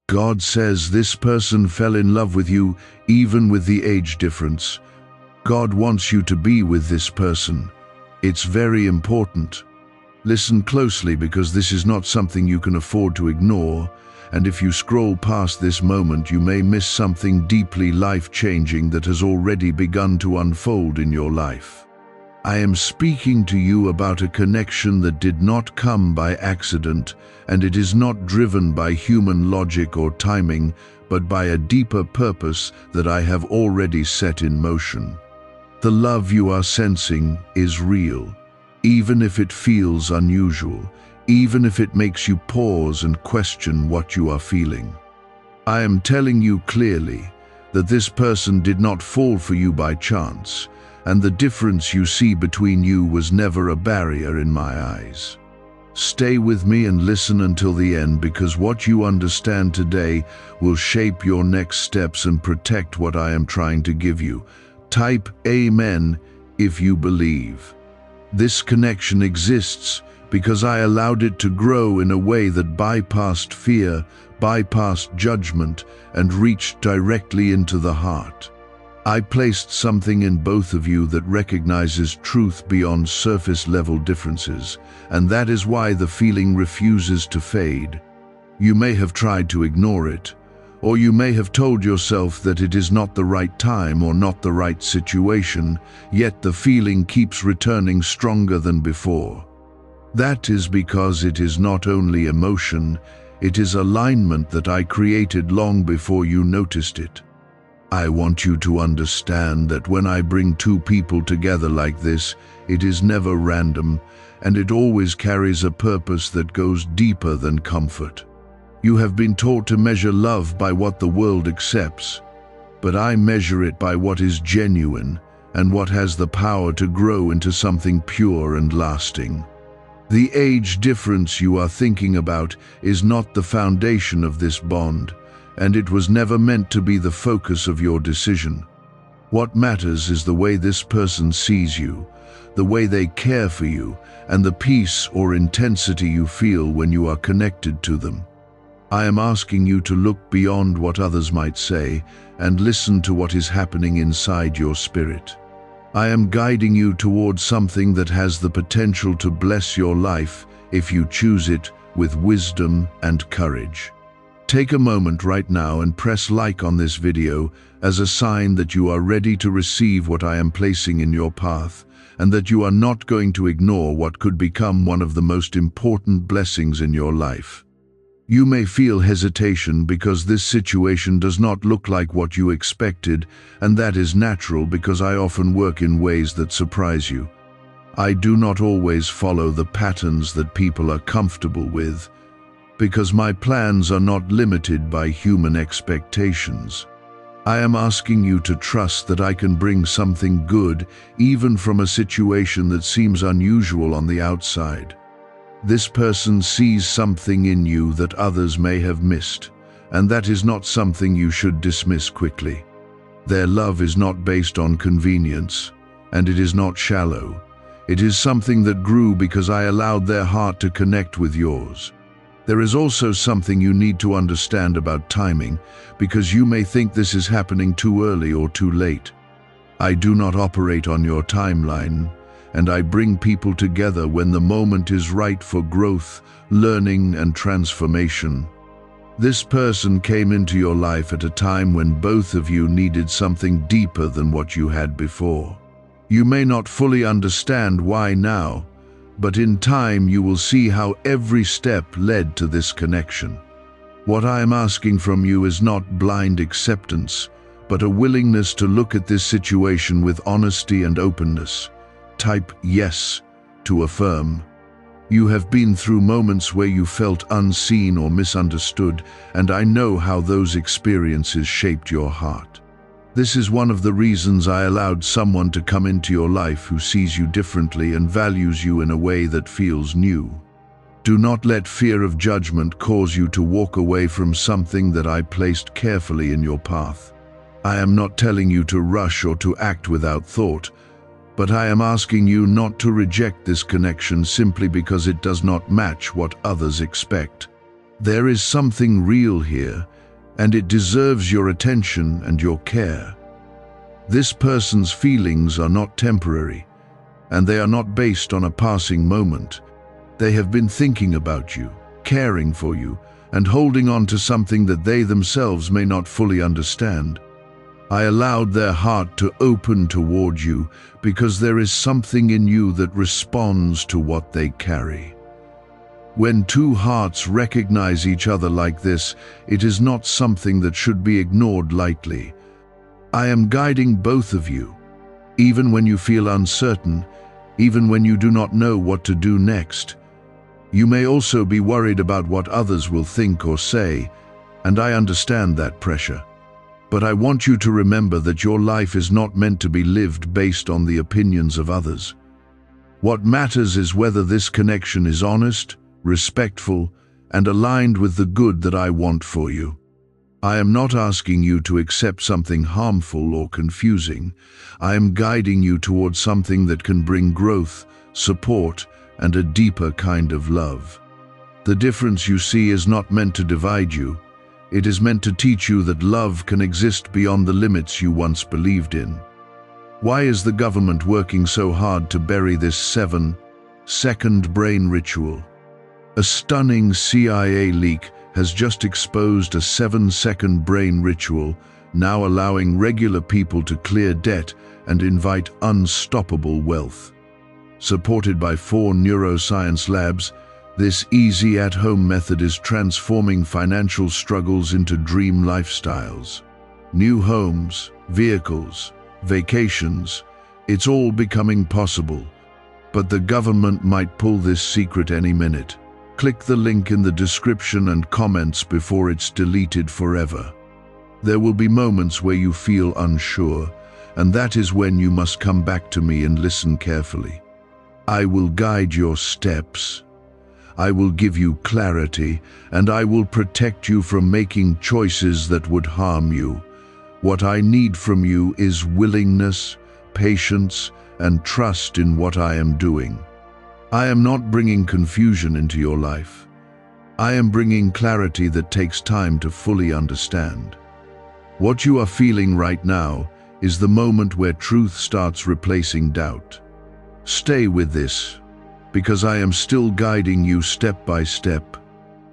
God says this person fell in love with you even with the age difference. God wants you to be with this person. It's very important. Listen closely, because this is not something you can afford to ignore, and if you scroll past this moment, you may miss something deeply life-changing that has already begun to unfold in your life. I am speaking to you about a connection that did not come by accident, and it is not driven by human logic or timing, but by a deeper purpose that I have already set in motion. The love you are sensing is real, even if it feels unusual, even if it makes you pause and question what you are feeling. I am telling you clearly that this person did not fall for you by chance, and the difference you see between you was never a barrier in my eyes. Stay with me and listen until the end, because what you understand today will shape your next steps and protect what I am trying to give you. Type Amen if you believe. This connection exists because I allowed it to grow in a way that bypassed fear, bypassed judgment, and reached directly into the heart. I placed something in both of you that recognizes truth beyond surface-level differences, and that is why the feeling refuses to fade. You may have tried to ignore it, or you may have told yourself that it is not the right time or not the right situation, yet the feeling keeps returning stronger than before. That is because it is not only emotion, it is alignment that I created long before you noticed it. I want you to understand that when I bring two people together like this, it is never random, and it always carries a purpose that goes deeper than comfort. You have been taught to measure love by what the world accepts, but I measure it by what is genuine and what has the power to grow into something pure and lasting. The age difference you are thinking about is not the foundation of this bond, and it was never meant to be the focus of your decision. What matters is the way this person sees you, the way they care for you, and the peace or intensity you feel when you are connected to them. I am asking you to look beyond what others might say and listen to what is happening inside your spirit. I am guiding you towards something that has the potential to bless your life if you choose it with wisdom and courage. Take a moment right now and press like on this video as a sign that you are ready to receive what I am placing in your path, and that you are not going to ignore what could become one of the most important blessings in your life. You may feel hesitation because this situation does not look like what you expected, and that is natural because I often work in ways that surprise you. I do not always follow the patterns that people are comfortable with, because my plans are not limited by human expectations. I am asking you to trust that I can bring something good even from a situation that seems unusual on the outside. This person sees something in you that others may have missed, and that is not something you should dismiss quickly. Their love is not based on convenience, and it is not shallow. It is something that grew because I allowed their heart to connect with yours. There is also something you need to understand about timing, because you may think this is happening too early or too late. I do not operate on your timeline, and I bring people together when the moment is right for growth, learning, and transformation. This person came into your life at a time when both of you needed something deeper than what you had before. You may not fully understand why now, but in time you will see how every step led to this connection. What I am asking from you is not blind acceptance, but a willingness to look at this situation with honesty and openness. Type yes to affirm. You have been through moments where you felt unseen or misunderstood, and I know how those experiences shaped your heart. This is one of the reasons I allowed someone to come into your life who sees you differently and values you in a way that feels new. Do not let fear of judgment cause you to walk away from something that I placed carefully in your path. I am not telling you to rush or to act without thought, but I am asking you not to reject this connection simply because it does not match what others expect. There is something real here, and it deserves your attention and your care. This person's feelings are not temporary, and they are not based on a passing moment. They have been thinking about you, caring for you, and holding on to something that they themselves may not fully understand. I allowed their heart to open toward you because there is something in you that responds to what they carry. When two hearts recognize each other like this, it is not something that should be ignored lightly. I am guiding both of you, even when you feel uncertain, even when you do not know what to do next. You may also be worried about what others will think or say, and I understand that pressure. But I want you to remember that your life is not meant to be lived based on the opinions of others. What matters is whether this connection is honest, respectful, and aligned with the good that I want for you. I am not asking you to accept something harmful or confusing. I am guiding you towards something that can bring growth, support, and a deeper kind of love. The difference you see is not meant to divide you. It is meant to teach you that love can exist beyond the limits you once believed in. Why is the government working so hard to bury this 7-second brain ritual? A stunning CIA leak has just exposed a 7-second brain ritual, now allowing regular people to clear debt and invite unstoppable wealth. Supported by 4 neuroscience labs, this easy at-home method is transforming financial struggles into dream lifestyles. New homes, vehicles, vacations, it's all becoming possible. But the government might pull this secret any minute. Click the link in the description and comments before it's deleted forever. There will be moments where you feel unsure, and that is when you must come back to me and listen carefully. I will guide your steps. I will give you clarity, and I will protect you from making choices that would harm you. What I need from you is willingness, patience, and trust in what I am doing. I am not bringing confusion into your life. I am bringing clarity that takes time to fully understand. What you are feeling right now is the moment where truth starts replacing doubt. Stay with this, because I am still guiding you step by step.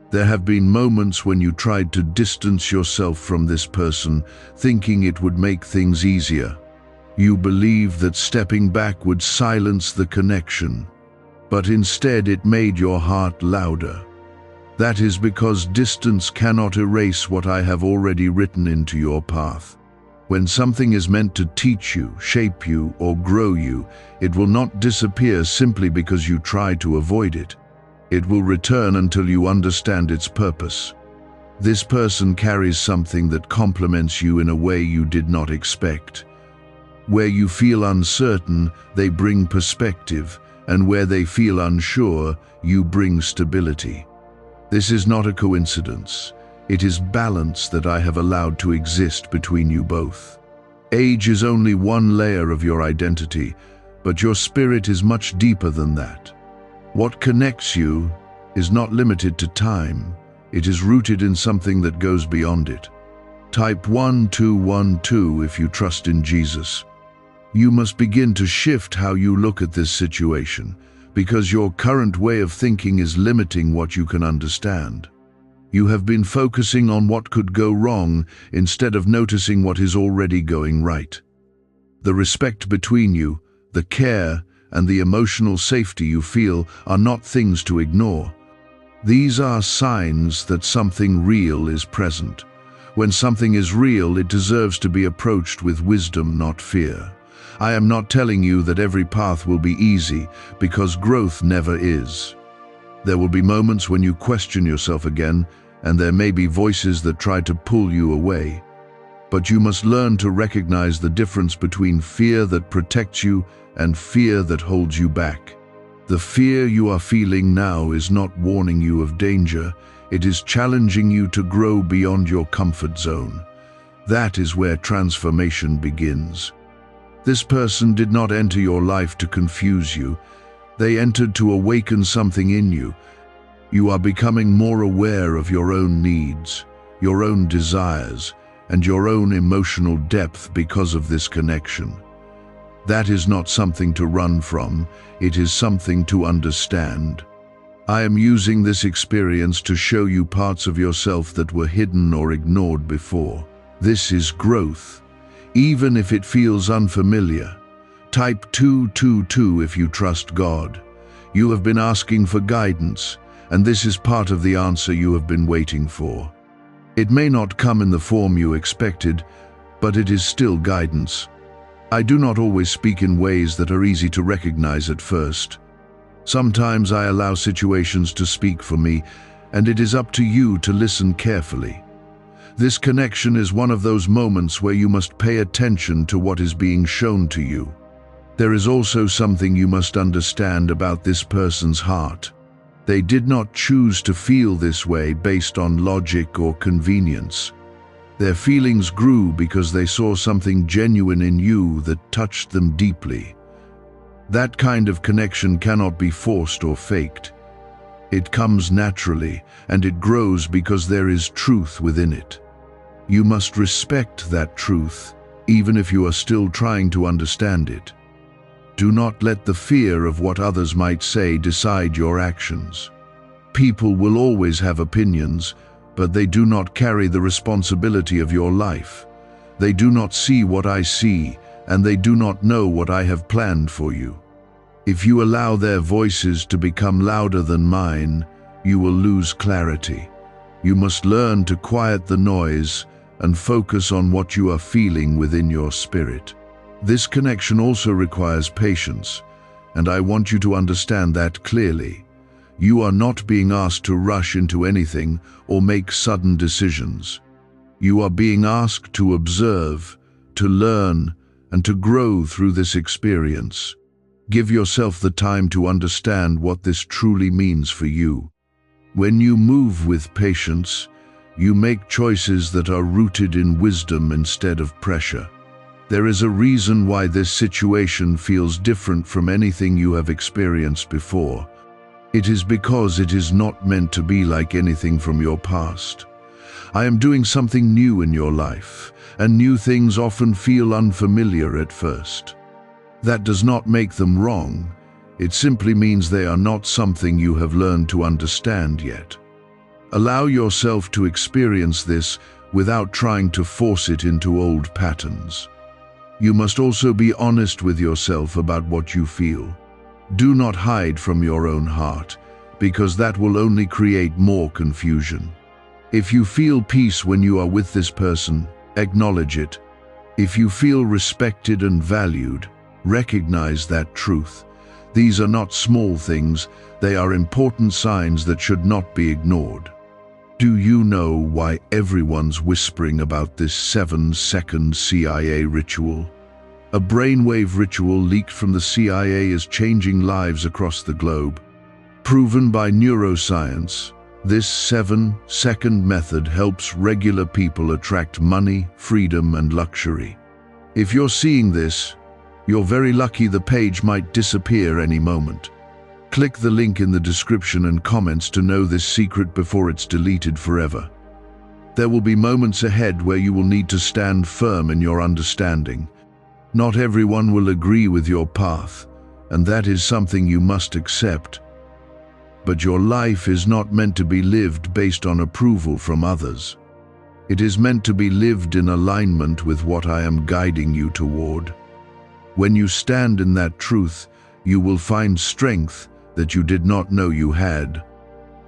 There have been moments when you tried to distance yourself from this person, thinking it would make things easier. You believed that stepping back would silence the connection, but instead it made your heart louder. That is because distance cannot erase what I have already written into your path. When something is meant to teach you, shape you, or grow you, it will not disappear simply because you try to avoid it. It will return until you understand its purpose. This person carries something that complements you in a way you did not expect. Where you feel uncertain, they bring perspective, and where they feel unsure, you bring stability. This is not a coincidence. It is balance that I have allowed to exist between you both. Age is only one layer of your identity, but your spirit is much deeper than that. What connects you is not limited to time. It is rooted in something that goes beyond it. Type 1212 if you trust in Jesus. You must begin to shift how you look at this situation, because your current way of thinking is limiting what you can understand. You have been focusing on what could go wrong instead of noticing what is already going right. The respect between you, the care, and the emotional safety you feel are not things to ignore. These are signs that something real is present. When something is real, it deserves to be approached with wisdom, not fear. I am not telling you that every path will be easy, because growth never is. There will be moments when you question yourself again, and there may be voices that try to pull you away. But you must learn to recognize the difference between fear that protects you and fear that holds you back. The fear you are feeling now is not warning you of danger. It is challenging you to grow beyond your comfort zone. That is where transformation begins. This person did not enter your life to confuse you. They entered to awaken something in you. You are becoming more aware of your own needs, your own desires, and your own emotional depth because of this connection. That is not something to run from, it is something to understand. I am using this experience to show you parts of yourself that were hidden or ignored before. This is growth, even if it feels unfamiliar. Type 222 if you trust God. You have been asking for guidance, and this is part of the answer you have been waiting for. It may not come in the form you expected, but it is still guidance. I do not always speak in ways that are easy to recognize at first. Sometimes I allow situations to speak for me, and it is up to you to listen carefully. This connection is one of those moments where you must pay attention to what is being shown to you. There is also something you must understand about this person's heart. They did not choose to feel this way based on logic or convenience. Their feelings grew because they saw something genuine in you that touched them deeply. That kind of connection cannot be forced or faked. It comes naturally, and it grows because there is truth within it. You must respect that truth, even if you are still trying to understand it. Do not let the fear of what others might say decide your actions. People will always have opinions, but they do not carry the responsibility of your life. They do not see what I see, and they do not know what I have planned for you. If you allow their voices to become louder than mine, you will lose clarity. You must learn to quiet the noise and focus on what you are feeling within your spirit. This connection also requires patience, and I want you to understand that clearly. You are not being asked to rush into anything or make sudden decisions. You are being asked to observe, to learn, and to grow through this experience. Give yourself the time to understand what this truly means for you. When you move with patience, you make choices that are rooted in wisdom instead of pressure. There is a reason why this situation feels different from anything you have experienced before. It is because it is not meant to be like anything from your past. I am doing something new in your life, and new things often feel unfamiliar at first. That does not make them wrong. It simply means they are not something you have learned to understand yet. Allow yourself to experience this without trying to force it into old patterns. You must also be honest with yourself about what you feel. Do not hide from your own heart, because that will only create more confusion. If you feel peace when you are with this person, acknowledge it. If you feel respected and valued, recognize that truth. These are not small things, they are important signs that should not be ignored. Do you know why everyone's whispering about this 7-second CIA ritual? A brainwave ritual leaked from the CIA is changing lives across the globe. Proven by neuroscience, this 7-second method helps regular people attract money, freedom, and luxury. If you're seeing this, you're very lucky. The page might disappear any moment. Click the link in the description and comments to know this secret before it's deleted forever. There will be moments ahead where you will need to stand firm in your understanding. Not everyone will agree with your path, and that is something you must accept. But your life is not meant to be lived based on approval from others. It is meant to be lived in alignment with what I am guiding you toward. When you stand in that truth, you will find strength that you did not know you had.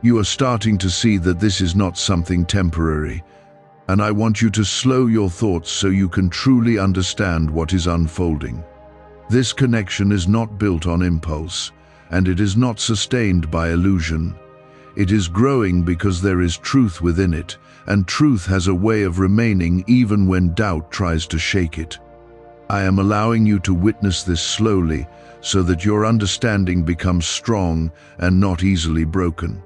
You are starting to see that this is not something temporary, and I want you to slow your thoughts so you can truly understand what is unfolding. This connection is not built on impulse, and it is not sustained by illusion. It is growing because there is truth within it, and truth has a way of remaining even when doubt tries to shake it. I am allowing you to witness this slowly so that your understanding becomes strong and not easily broken.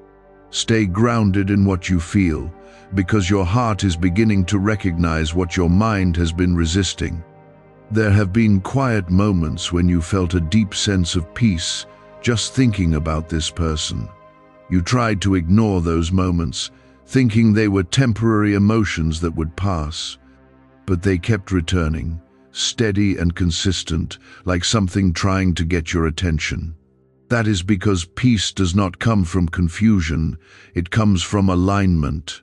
Stay grounded in what you feel, because your heart is beginning to recognize what your mind has been resisting. There have been quiet moments when you felt a deep sense of peace just thinking about this person. You tried to ignore those moments, thinking they were temporary emotions that would pass. But they kept returning, steady and consistent, like something trying to get your attention. That is because peace does not come from confusion, it comes from alignment.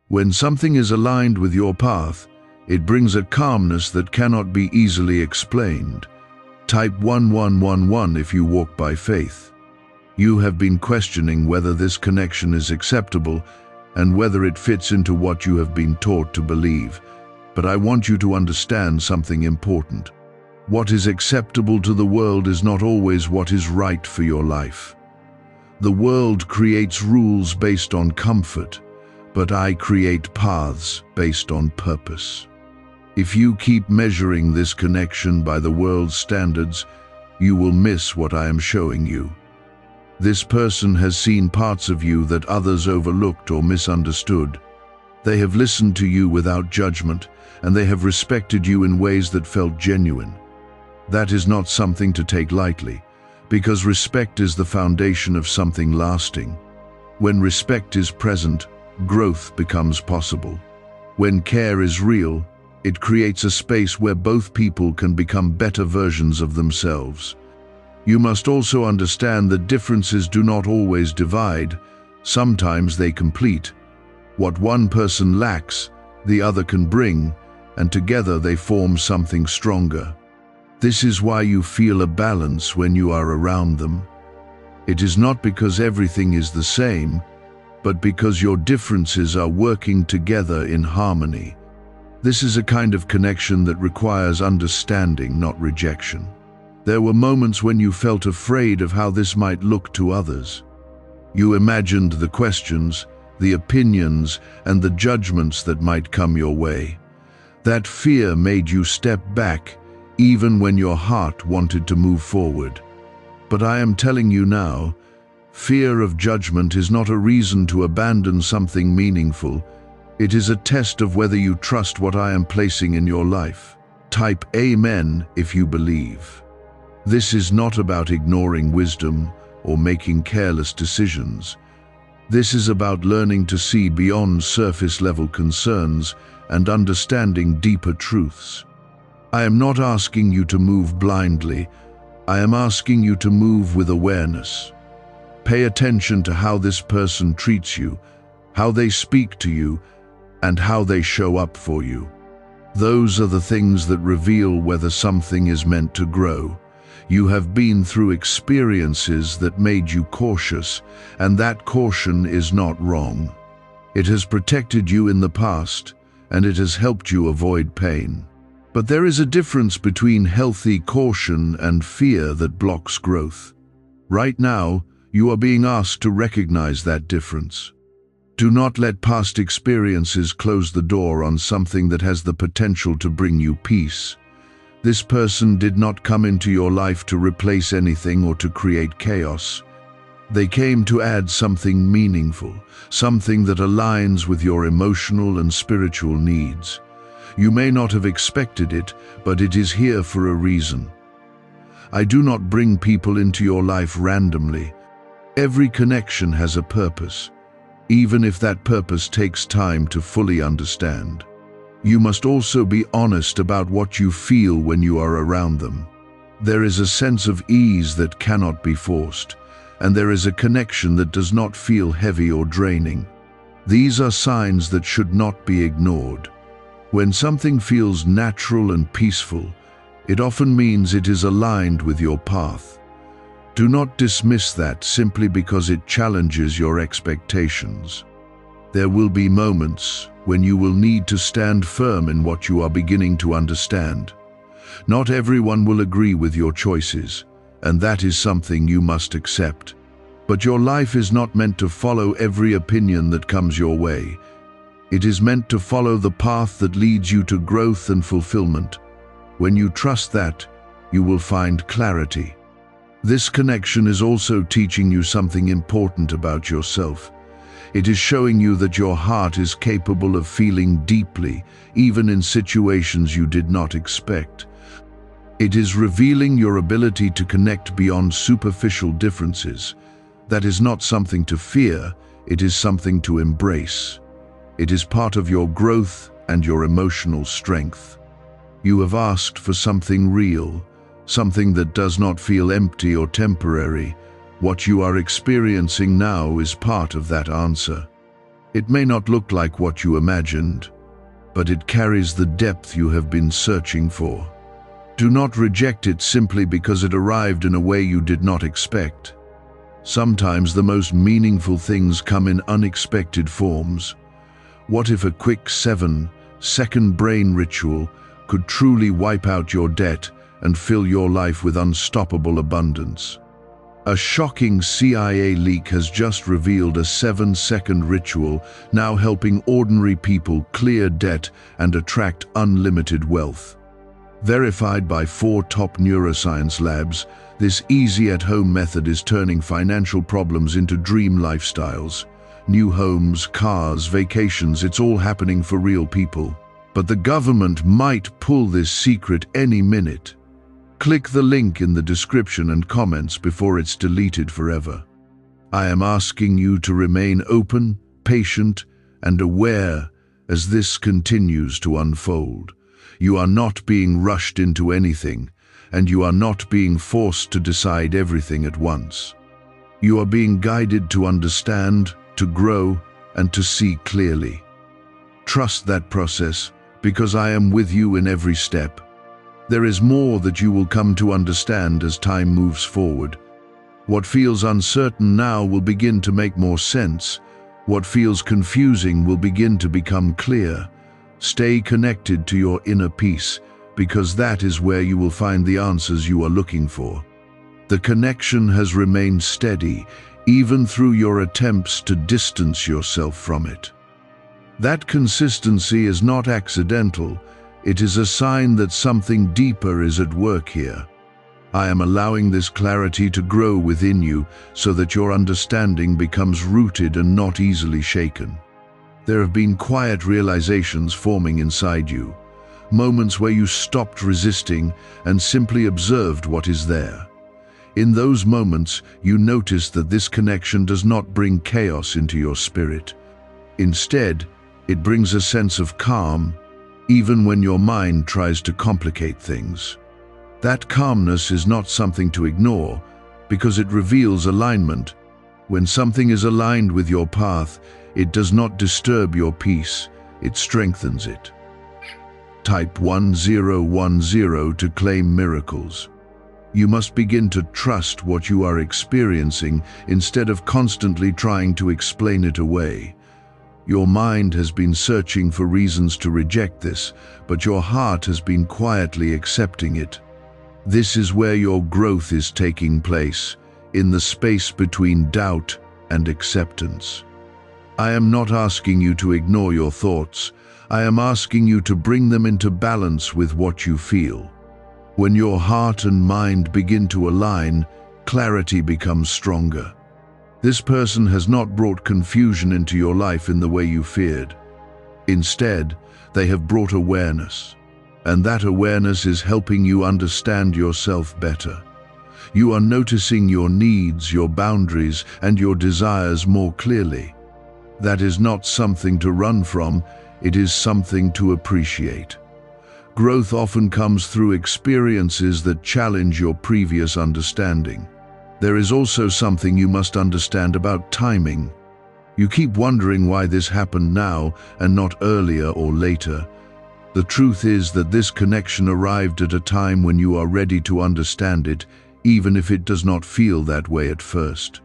When something is aligned with your path, it brings a calmness that cannot be easily explained. Type 1111 if you walk by faith. You have been questioning whether this connection is acceptable and whether it fits into what you have been taught to believe. But I want you to understand something important. What is acceptable to the world is not always what is right for your life. The world creates rules based on comfort, but I create paths based on purpose. If you keep measuring this connection by the world's standards, you will miss what I am showing you. This person has seen parts of you that others overlooked or misunderstood. They have listened to you without judgment, and they have respected you in ways that felt genuine. That is not something to take lightly, because respect is the foundation of something lasting. When respect is present, growth becomes possible. When care is real, it creates a space where both people can become better versions of themselves. You must also understand that differences do not always divide. Sometimes they complete. What one person lacks, the other can bring, and together they form something stronger. This is why you feel a balance when you are around them. It is not because everything is the same, but because your differences are working together in harmony. This is a kind of connection that requires understanding, not rejection. There were moments when you felt afraid of how this might look to others. You imagined the questions, the opinions, and the judgments that might come your way. That fear made you step back, even when your heart wanted to move forward. But I am telling you now, fear of judgment is not a reason to abandon something meaningful. It is a test of whether you trust what I am placing in your life. Type Amen if you believe. This is not about ignoring wisdom or making careless decisions. This is about learning to see beyond surface-level concerns and understanding deeper truths. I am not asking you to move blindly. I am asking you to move with awareness. Pay attention to how this person treats you, how they speak to you, and how they show up for you. Those are the things that reveal whether something is meant to grow. You have been through experiences that made you cautious, and that caution is not wrong. It has protected you in the past, and it has helped you avoid pain. But there is a difference between healthy caution and fear that blocks growth. Right now, you are being asked to recognize that difference. Do not let past experiences close the door on something that has the potential to bring you peace. This person did not come into your life to replace anything or to create chaos. They came to add something meaningful, something that aligns with your emotional and spiritual needs. You may not have expected it, but it is here for a reason. I do not bring people into your life randomly. Every connection has a purpose, even if that purpose takes time to fully understand. You must also be honest about what you feel when you are around them. There is a sense of ease that cannot be forced, and there is a connection that does not feel heavy or draining. These are signs that should not be ignored. When something feels natural and peaceful, it often means it is aligned with your path. Do not dismiss that simply because it challenges your expectations. There will be moments when you will need to stand firm in what you are beginning to understand. Not everyone will agree with your choices, and that is something you must accept. But your life is not meant to follow every opinion that comes your way. It is meant to follow the path that leads you to growth and fulfillment. When you trust that, you will find clarity. This connection is also teaching you something important about yourself. It is showing you that your heart is capable of feeling deeply, even in situations you did not expect. It is revealing your ability to connect beyond superficial differences. That is not something to fear, it is something to embrace. It is part of your growth and your emotional strength. You have asked for something real, something that does not feel empty or temporary. What you are experiencing now is part of that answer. It may not look like what you imagined, but it carries the depth you have been searching for. Do not reject it simply because it arrived in a way you did not expect. Sometimes the most meaningful things come in unexpected forms. What if a quick 7-second brain ritual could truly wipe out your debt and fill your life with unstoppable abundance? A shocking CIA leak has just revealed a 7-second ritual now helping ordinary people clear debt and attract unlimited wealth. Verified by 4 top neuroscience labs, this easy-at-home method is turning financial problems into dream lifestyles. New homes, cars, vacations, it's all happening for real people. But the government might pull this secret any minute. Click the link in the description and comments before it's deleted forever. I am asking you to remain open, patient, and aware as this continues to unfold. You are not being rushed into anything, and you are not being forced to decide everything at once. You are being guided to understand, to grow, and to see clearly. Trust that process, because I am with you in every step. There is more that you will come to understand as time moves forward. What feels uncertain now will begin to make more sense. What feels confusing will begin to become clear. Stay connected to your inner peace, because that is where you will find the answers you are looking for. The connection has remained steady, even through your attempts to distance yourself from it. That consistency is not accidental. It is a sign that something deeper is at work here. I am allowing this clarity to grow within you so that your understanding becomes rooted and not easily shaken. There have been quiet realizations forming inside you, moments where you stopped resisting and simply observed what is there. In those moments, you notice that this connection does not bring chaos into your spirit. Instead, it brings a sense of calm, even when your mind tries to complicate things. That calmness is not something to ignore, because it reveals alignment. When something is aligned with your path, it does not disturb your peace, it strengthens it. Type 1010 to claim miracles. You must begin to trust what you are experiencing instead of constantly trying to explain it away. Your mind has been searching for reasons to reject this, but your heart has been quietly accepting it. This is where your growth is taking place, in the space between doubt and acceptance. I am not asking you to ignore your thoughts. I am asking you to bring them into balance with what you feel. When your heart and mind begin to align, clarity becomes stronger. This person has not brought confusion into your life in the way you feared. Instead, they have brought awareness, and that awareness is helping you understand yourself better. You are noticing your needs, your boundaries, and your desires more clearly. That is not something to run from, it is something to appreciate. Growth often comes through experiences that challenge your previous understanding. There is also something you must understand about timing. You keep wondering why this happened now and not earlier or later. The truth is that this connection arrived at a time when you are ready to understand it, even if it does not feel that way at first.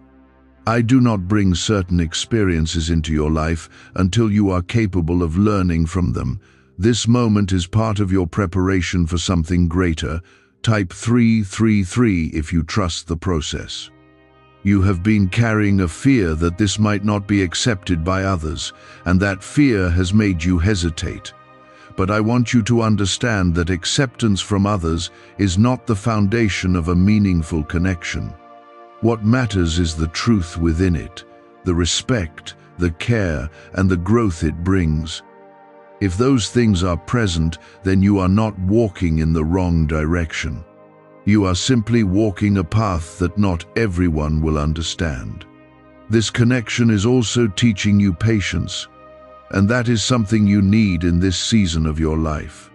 I do not bring certain experiences into your life until you are capable of learning from them. This moment is part of your preparation for something greater. Type 333 if you trust the process. You have been carrying a fear that this might not be accepted by others, and that fear has made you hesitate. But I want you to understand that acceptance from others is not the foundation of a meaningful connection. What matters is the truth within it, the respect, the care, and the growth it brings. If those things are present, then you are not walking in the wrong direction. You are simply walking a path that not everyone will understand. This connection is also teaching you patience. and that is something you need in this season of your life.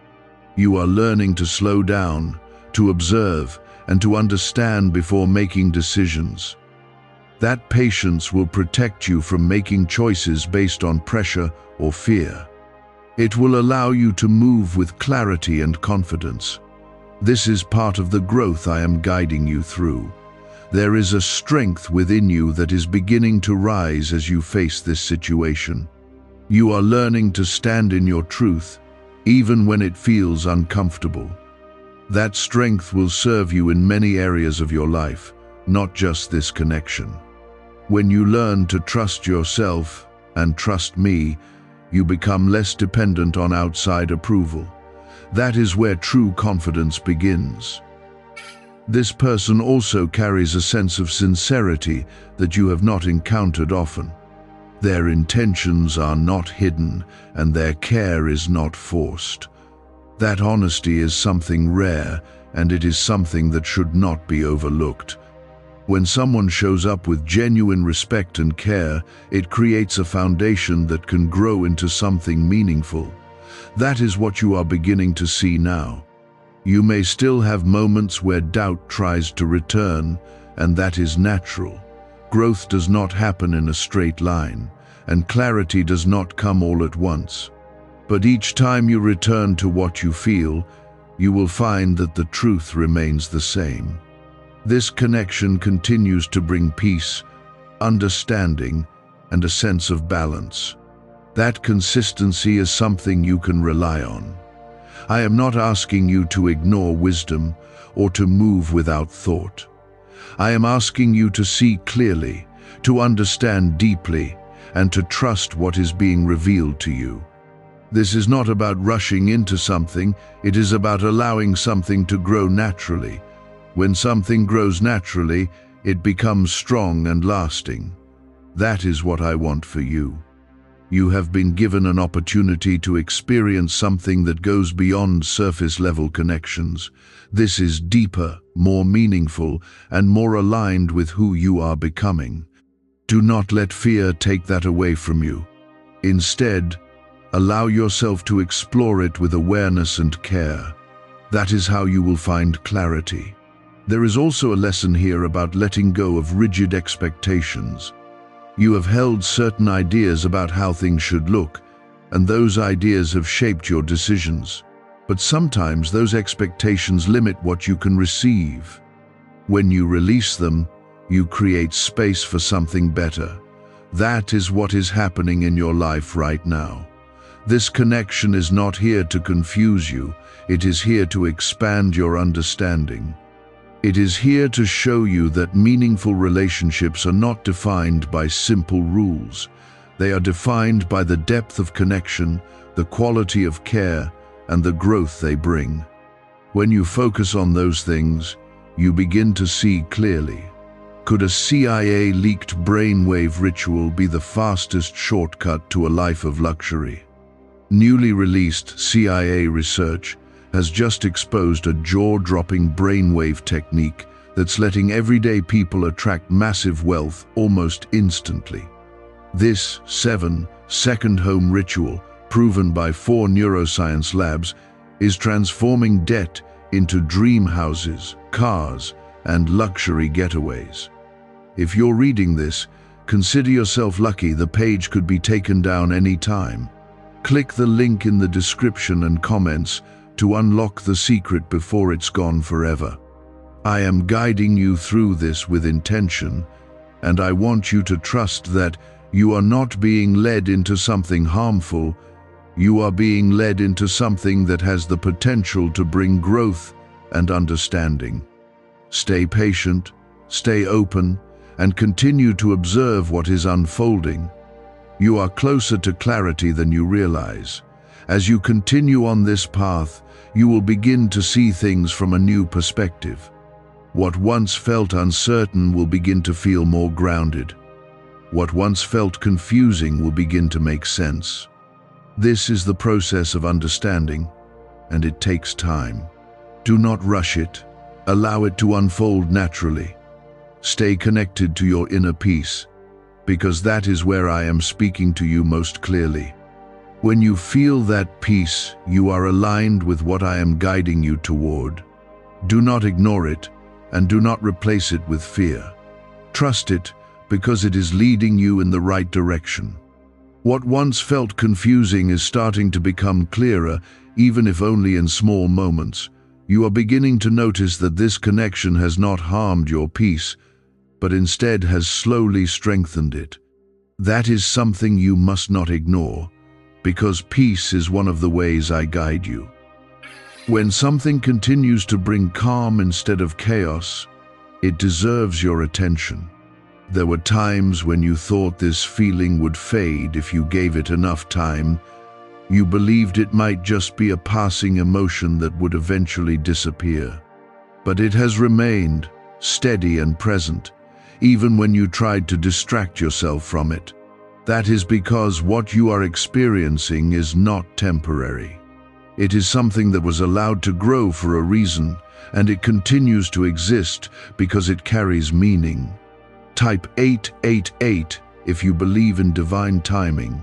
You are learning to slow down, to observe, and to understand before making decisions. That patience will protect you from making choices based on pressure or fear. It will allow you to move with clarity and confidence. This is part of the growth I am guiding you through. There is a strength within you that is beginning to rise as you face this situation. You are learning to stand in your truth, even when it feels uncomfortable. That strength will serve you in many areas of your life, not just this connection. When you learn to trust yourself and trust me, you become less dependent on outside approval. That is where true confidence begins. This person also carries a sense of sincerity that you have not encountered often. Their intentions are not hidden, and their care is not forced. That honesty is something rare, and it is something that should not be overlooked. When someone shows up with genuine respect and care, it creates a foundation that can grow into something meaningful. That is what you are beginning to see now. You may still have moments where doubt tries to return, and that is natural. Growth does not happen in a straight line, and clarity does not come all at once. But each time you return to what you feel, you will find that the truth remains the same. This connection continues to bring peace, understanding, and a sense of balance. That consistency is something you can rely on. I am not asking you to ignore wisdom or to move without thought. I am asking you to see clearly, to understand deeply, and to trust what is being revealed to you. This is not about rushing into something, it is about allowing something to grow naturally. When something grows naturally, it becomes strong and lasting. That is what I want for you. You have been given an opportunity to experience something that goes beyond surface-level connections. This is deeper, more meaningful, and more aligned with who you are becoming. Do not let fear take that away from you. Instead, allow yourself to explore it with awareness and care. That is how you will find clarity. There is also a lesson here about letting go of rigid expectations. You have held certain ideas about how things should look, and those ideas have shaped your decisions. But sometimes those expectations limit what you can receive. When you release them, you create space for something better. That is what is happening in your life right now. This connection is not here to confuse you, it is here to expand your understanding. It is here to show you that meaningful relationships are not defined by simple rules. They are defined by the depth of connection, the quality of care, and the growth they bring. When you focus on those things, you begin to see clearly. Could a CIA-leaked brainwave ritual be the fastest shortcut to a life of luxury? Newly released CIA research has just exposed a jaw-dropping brainwave technique that's letting everyday people attract massive wealth almost instantly. This 7-second home ritual, proven by 4 neuroscience labs, is transforming debt into dream houses, cars, and luxury getaways. If you're reading this, consider yourself lucky. The page could be taken down any time. Click the link in the description and comments to unlock the secret before it's gone forever. I am guiding you through this with intention, and I want you to trust that you are not being led into something harmful. You are being led into something that has the potential to bring growth and understanding. Stay patient, stay open, and continue to observe what is unfolding. You are closer to clarity than you realize. As you continue on this path, you will begin to see things from a new perspective. What once felt uncertain will begin to feel more grounded. What once felt confusing will begin to make sense. This is the process of understanding, and it takes time. Do not rush it. Allow it to unfold naturally. Stay connected to your inner peace, because that is where I am speaking to you most clearly. When you feel that peace, you are aligned with what I am guiding you toward. Do not ignore it, and do not replace it with fear. Trust it, because it is leading you in the right direction. What once felt confusing is starting to become clearer, even if only in small moments. You are beginning to notice that this connection has not harmed your peace, but instead has slowly strengthened it. That is something you must not ignore, because peace is one of the ways I guide you. When something continues to bring calm instead of chaos, it deserves your attention. There were times when you thought this feeling would fade if you gave it enough time. You believed it might just be a passing emotion that would eventually disappear. But it has remained steady and present, even when you tried to distract yourself from it. That is because what you are experiencing is not temporary. It is something that was allowed to grow for a reason, and it continues to exist because it carries meaning. Type 888 if you believe in divine timing.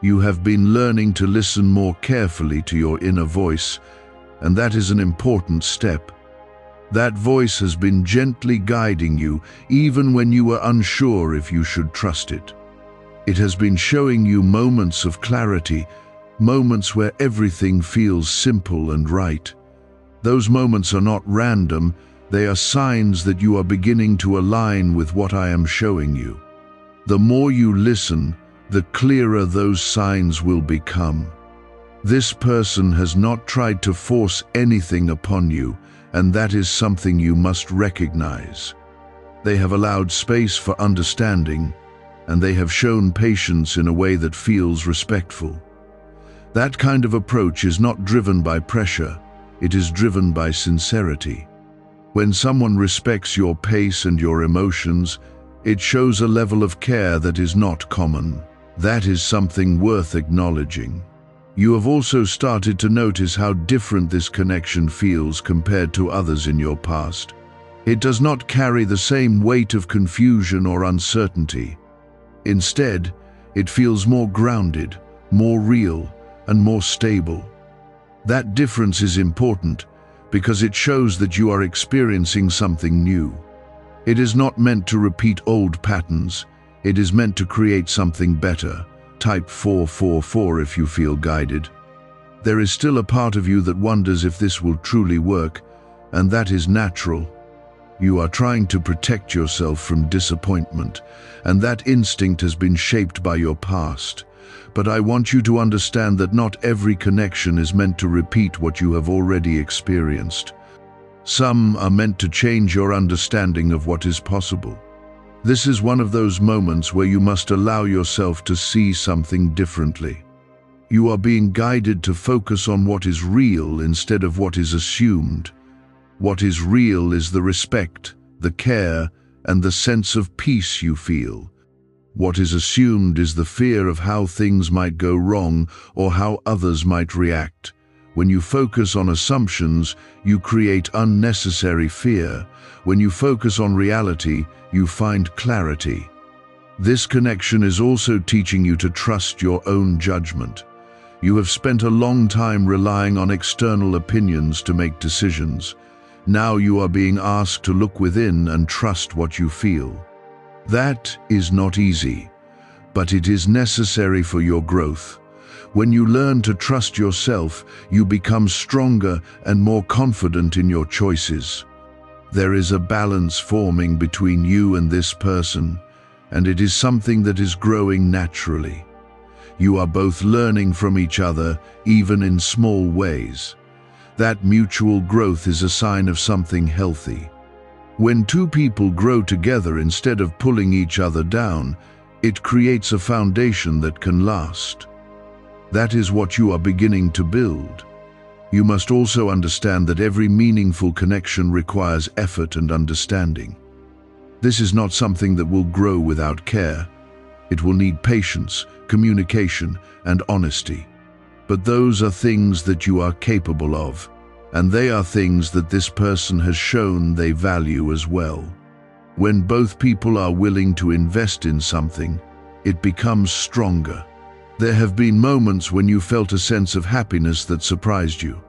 You have been learning to listen more carefully to your inner voice, and that is an important step. That voice has been gently guiding you, even when you were unsure if you should trust it. It has been showing you moments of clarity, moments where everything feels simple and right. Those moments are not random, they are signs that you are beginning to align with what I am showing you. The more you listen, the clearer those signs will become. This person has not tried to force anything upon you, and that is something you must recognize. They have allowed space for understanding, and they have shown patience in a way that feels respectful. That kind of approach is not driven by pressure, it is driven by sincerity. When someone respects your pace and your emotions, it shows a level of care that is not common. That is something worth acknowledging. You have also started to notice how different this connection feels compared to others in your past. It does not carry the same weight of confusion or uncertainty. Instead, it feels more grounded, more real, and more stable. That difference is important because it shows that you are experiencing something new. It is not meant to repeat old patterns, it is meant to create something better. Type 444 if you feel guided. There is still a part of you that wonders if this will truly work, and that is natural. You are trying to protect yourself from disappointment, and that instinct has been shaped by your past. But I want you to understand that not every connection is meant to repeat what you have already experienced. Some are meant to change your understanding of what is possible. This is one of those moments where you must allow yourself to see something differently. You are being guided to focus on what is real instead of what is assumed. What is real is the respect, the care, and the sense of peace you feel. What is assumed is the fear of how things might go wrong or how others might react. When you focus on assumptions, you create unnecessary fear. When you focus on reality, you find clarity. This connection is also teaching you to trust your own judgment. You have spent a long time relying on external opinions to make decisions. Now you are being asked to look within and trust what you feel. That is not easy, but it is necessary for your growth. When you learn to trust yourself, you become stronger and more confident in your choices. There is a balance forming between you and this person, and it is something that is growing naturally. You are both learning from each other, even in small ways. That mutual growth is a sign of something healthy. When two people grow together instead of pulling each other down, it creates a foundation that can last. That is what you are beginning to build. You must also understand that every meaningful connection requires effort and understanding. This is not something that will grow without care. It will need patience, communication, and honesty. But those are things that you are capable of. And they are things that this person has shown they value as well. When both people are willing to invest in something, it becomes stronger. There have been moments when you felt a sense of happiness that surprised you.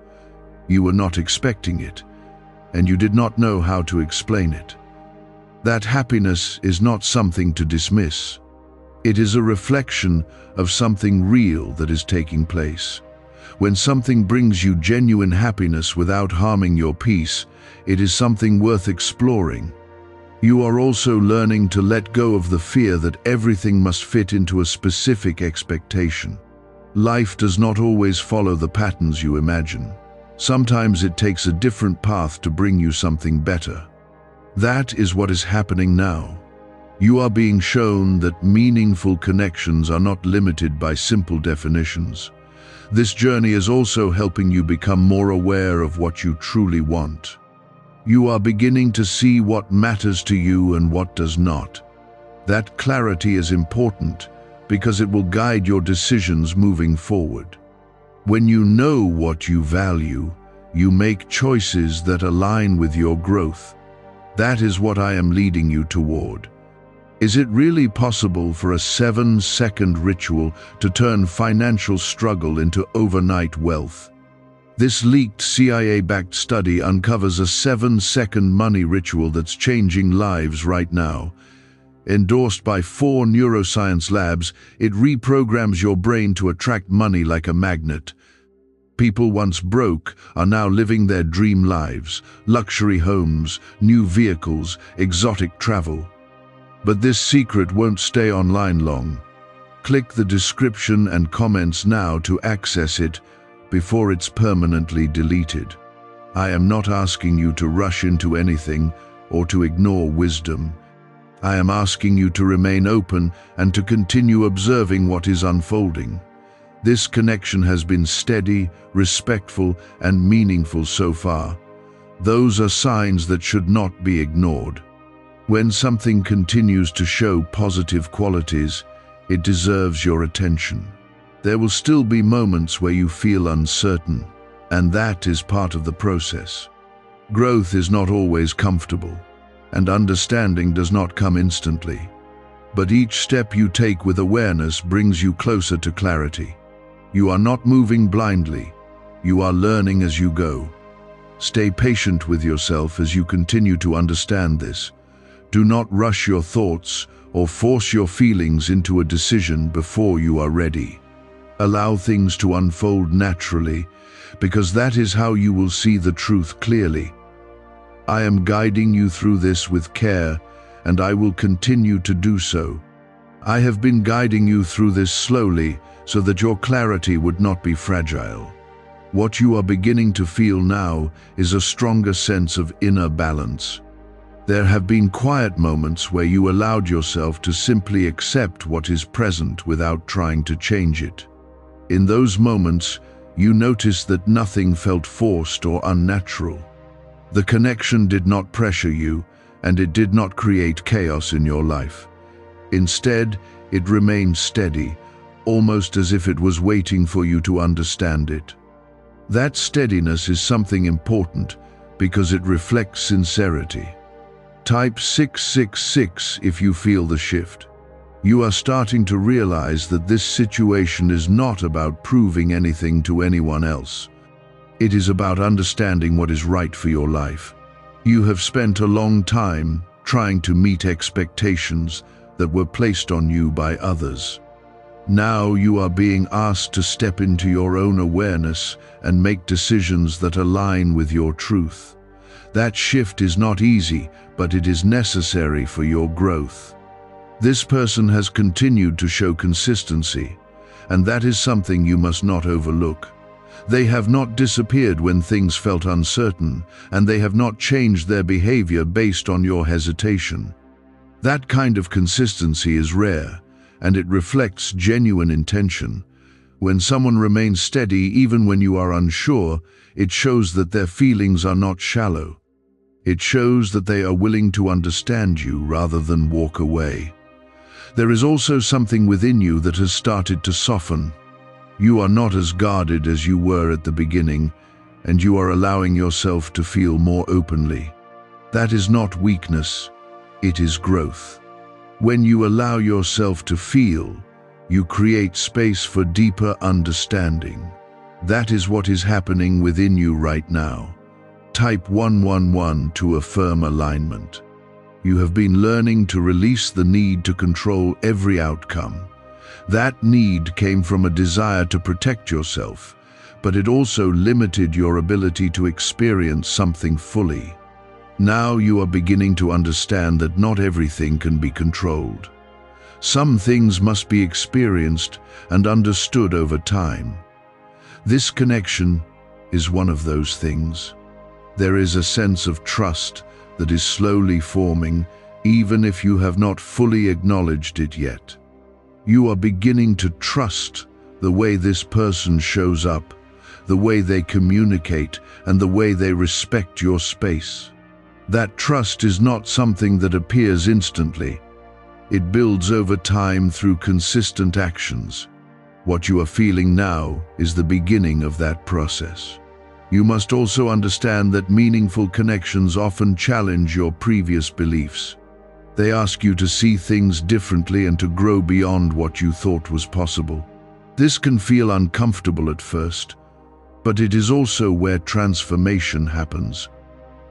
You were not expecting it, and you did not know how to explain it. That happiness is not something to dismiss. It is a reflection of something real that is taking place. When something brings you genuine happiness without harming your peace, it is something worth exploring. You are also learning to let go of the fear that everything must fit into a specific expectation. Life does not always follow the patterns you imagine. Sometimes it takes a different path to bring you something better. That is what is happening now. You are being shown that meaningful connections are not limited by simple definitions. This journey is also helping you become more aware of what you truly want. You are beginning to see what matters to you and what does not. That clarity is important because it will guide your decisions moving forward. When you know what you value, you make choices that align with your growth. That is what I am leading you toward. Is it really possible for a 7-second ritual to turn financial struggle into overnight wealth? This leaked CIA-backed study uncovers a 7-second money ritual that's changing lives right now. Endorsed by 4 neuroscience labs, it reprograms your brain to attract money like a magnet. People once broke are now living their dream lives: luxury homes, new vehicles, exotic travel. But this secret won't stay online long. Click the description and comments now to access it before it's permanently deleted. I am not asking you to rush into anything or to ignore wisdom. I am asking you to remain open and to continue observing what is unfolding. This connection has been steady, respectful, and meaningful so far. Those are signs that should not be ignored. When something continues to show positive qualities, it deserves your attention. There will still be moments where you feel uncertain, and that is part of the process. Growth is not always comfortable, and understanding does not come instantly. But each step you take with awareness brings you closer to clarity. You are not moving blindly. You are learning as you go. Stay patient with yourself as you continue to understand this. Do not rush your thoughts or force your feelings into a decision before you are ready. Allow things to unfold naturally, because that is how you will see the truth clearly. I am guiding you through this with care, and I will continue to do so. I have been guiding you through this slowly so that your clarity would not be fragile. What you are beginning to feel now is a stronger sense of inner balance. There have been quiet moments where you allowed yourself to simply accept what is present without trying to change it. In those moments, you noticed that nothing felt forced or unnatural. The connection did not pressure you, and it did not create chaos in your life. Instead, it remained steady, almost as if it was waiting for you to understand it. That steadiness is something important because it reflects sincerity. Type 666 if you feel the shift. You are starting to realize that this situation is not about proving anything to anyone else. It is about understanding what is right for your life. You have spent a long time trying to meet expectations that were placed on you by others. Now you are being asked to step into your own awareness and make decisions that align with your truth. That shift is not easy, but it is necessary for your growth. This person has continued to show consistency, and that is something you must not overlook. They have not disappeared when things felt uncertain, and they have not changed their behavior based on your hesitation. That kind of consistency is rare, and it reflects genuine intention. When someone remains steady even when you are unsure, it shows that their feelings are not shallow. It shows that they are willing to understand you rather than walk away. There is also something within you that has started to soften. You are not as guarded as you were at the beginning, and you are allowing yourself to feel more openly. That is not weakness, it is growth. When you allow yourself to feel, You create space for deeper understanding. That is what is happening within you right now. Type 111 to affirm alignment. You have been learning to release the need to control every outcome. That need came from a desire to protect yourself, but it also limited your ability to experience something fully. Now you are beginning to understand that not everything can be controlled. Some things must be experienced and understood over time. This connection is one of those things. There is a sense of trust that is slowly forming, even if you have not fully acknowledged it yet. You are beginning to trust the way this person shows up, the way they communicate, and the way they respect your space. That trust is not something that appears instantly. It builds over time through consistent actions. What you are feeling now is the beginning of that process. You must also understand that meaningful connections often challenge your previous beliefs. They ask you to see things differently and to grow beyond what you thought was possible. This can feel uncomfortable at first, but it is also where transformation happens.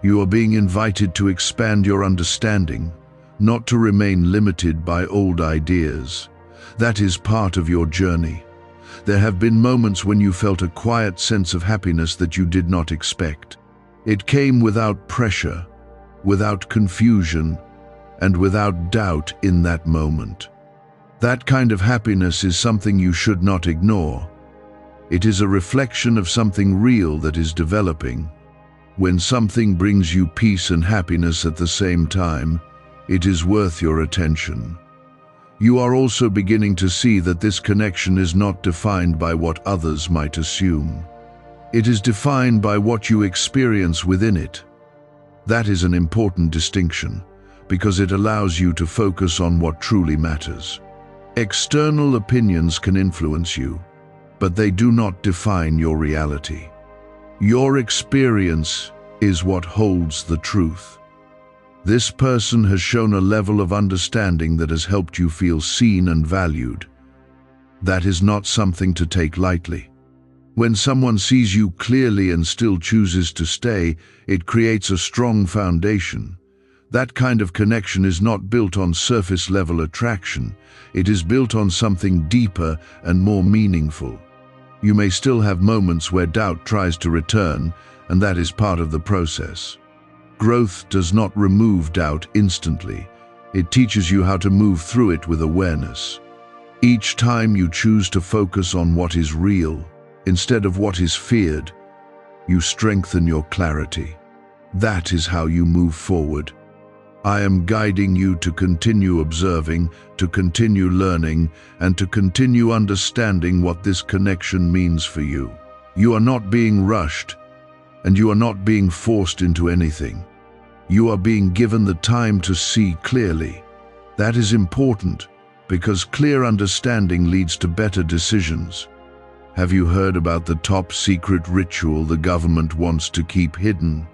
You are being invited to expand your understanding, not to remain limited by old ideas. That is part of your journey. There have been moments when you felt a quiet sense of happiness that you did not expect. It came without pressure, without confusion, and without doubt in that moment. That kind of happiness is something you should not ignore. It is a reflection of something real that is developing. When something brings you peace and happiness at the same time, it is worth your attention. You are also beginning to see that this connection is not defined by what others might assume. It is defined by what you experience within it. That is an important distinction, because it allows you to focus on what truly matters. External opinions can influence you, but they do not define your reality. Your experience is what holds the truth. This person has shown a level of understanding that has helped you feel seen and valued. That is not something to take lightly. When someone sees you clearly and still chooses to stay, it creates a strong foundation. That kind of connection is not built on surface-level attraction. It is built on something deeper and more meaningful. You may still have moments where doubt tries to return, and that is part of the process. Growth does not remove doubt instantly. It teaches you how to move through it with awareness. Each time you choose to focus on what is real, instead of what is feared, you strengthen your clarity. That is how you move forward. I am guiding you to continue observing, to continue learning, and to continue understanding what this connection means for you. You are not being rushed, and you are not being forced into anything. You are being given the time to see clearly. That is important, because clear understanding leads to better decisions. Have you heard about the top secret ritual the government wants to keep hidden?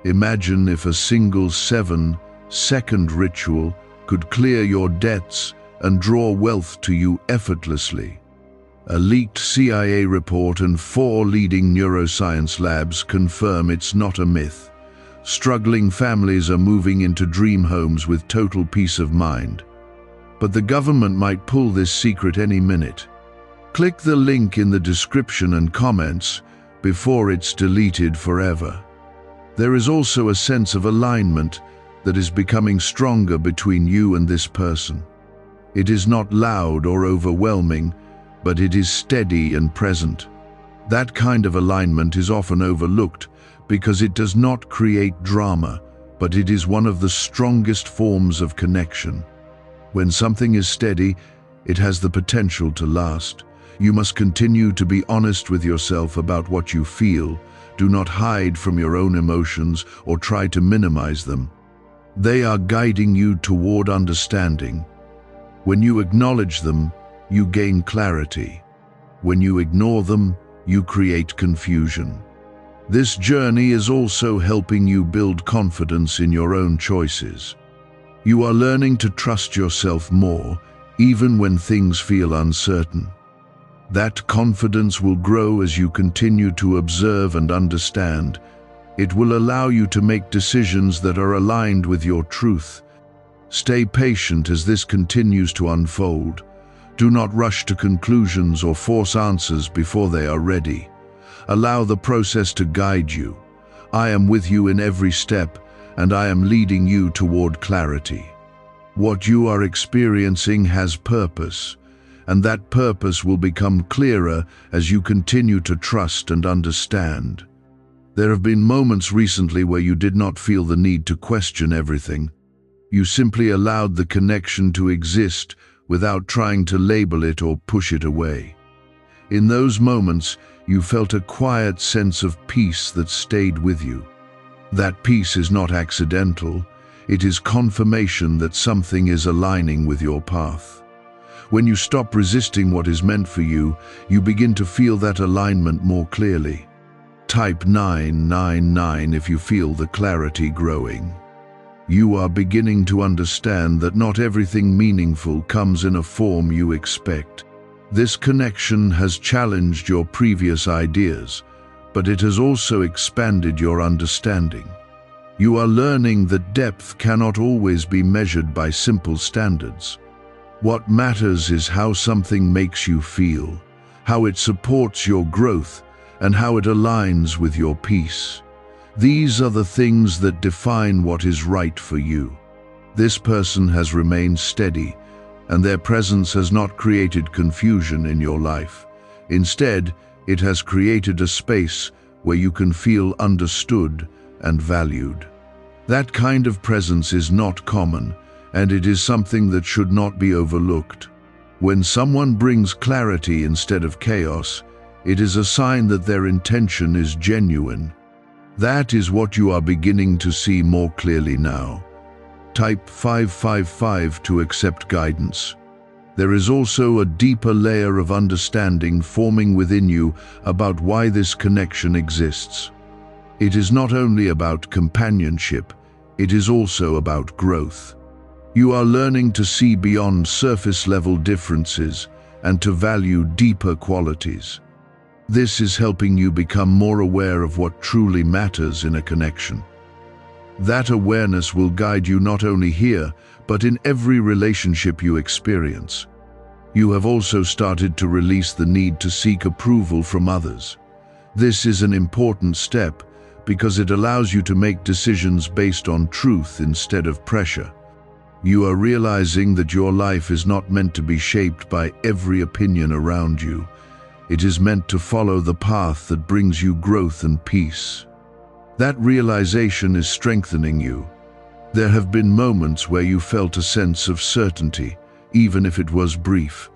Imagine if a single 7-second ritual could clear your debts and draw wealth to you effortlessly. A leaked CIA report and 4 leading neuroscience labs confirm it's not a myth. Struggling families are moving into dream homes with total peace of mind. But the government might pull this secret any minute. Click the link in the description and comments before it's deleted forever. There is also a sense of alignment that is becoming stronger between you and this person. It is not loud or overwhelming, but it is steady and present. That kind of alignment is often overlooked because it does not create drama, but it is one of the strongest forms of connection. When something is steady, it has the potential to last. You must continue to be honest with yourself about what you feel. Do not hide from your own emotions or try to minimize them. They are guiding you toward understanding. When you acknowledge them, you gain clarity. When you ignore them, you create confusion. This journey is also helping you build confidence in your own choices. You are learning to trust yourself more, even when things feel uncertain. That confidence will grow as you continue to observe and understand. It will allow you to make decisions that are aligned with your truth. Stay patient as this continues to unfold. Do not rush to conclusions or force answers before they are ready. Allow the process to guide you. I am with you in every step, and I am leading you toward clarity. What you are experiencing has purpose, and that purpose will become clearer as you continue to trust and understand. There have been moments recently where you did not feel the need to question everything. You simply allowed the connection to exist without trying to label it or push it away. In those moments, you felt a quiet sense of peace that stayed with you. That peace is not accidental. It is confirmation that something is aligning with your path. When you stop resisting what is meant for you, you begin to feel that alignment more clearly. Type 999 if you feel the clarity growing. You are beginning to understand that not everything meaningful comes in a form you expect. This connection has challenged your previous ideas, but it has also expanded your understanding. You are learning that depth cannot always be measured by simple standards. What matters is how something makes you feel, how it supports your growth, and how it aligns with your peace. These are the things that define what is right for you. This person has remained steady, and their presence has not created confusion in your life. Instead, it has created a space where you can feel understood and valued. That kind of presence is not common, and it is something that should not be overlooked. When someone brings clarity instead of chaos, it is a sign that their intention is genuine. That is what you are beginning to see more clearly now. Type 555 to accept guidance. There is also a deeper layer of understanding forming within you about why this connection exists. It is not only about companionship, it is also about growth. You are learning to see beyond surface-level differences and to value deeper qualities. This is helping you become more aware of what truly matters in a connection. That awareness will guide you not only here, but in every relationship you experience. You have also started to release the need to seek approval from others. This is an important step because it allows you to make decisions based on truth instead of pressure. You are realizing that your life is not meant to be shaped by every opinion around you. It is meant to follow the path that brings you growth and peace. That realization is strengthening you. There have been moments where you felt a sense of certainty, even if it was brief.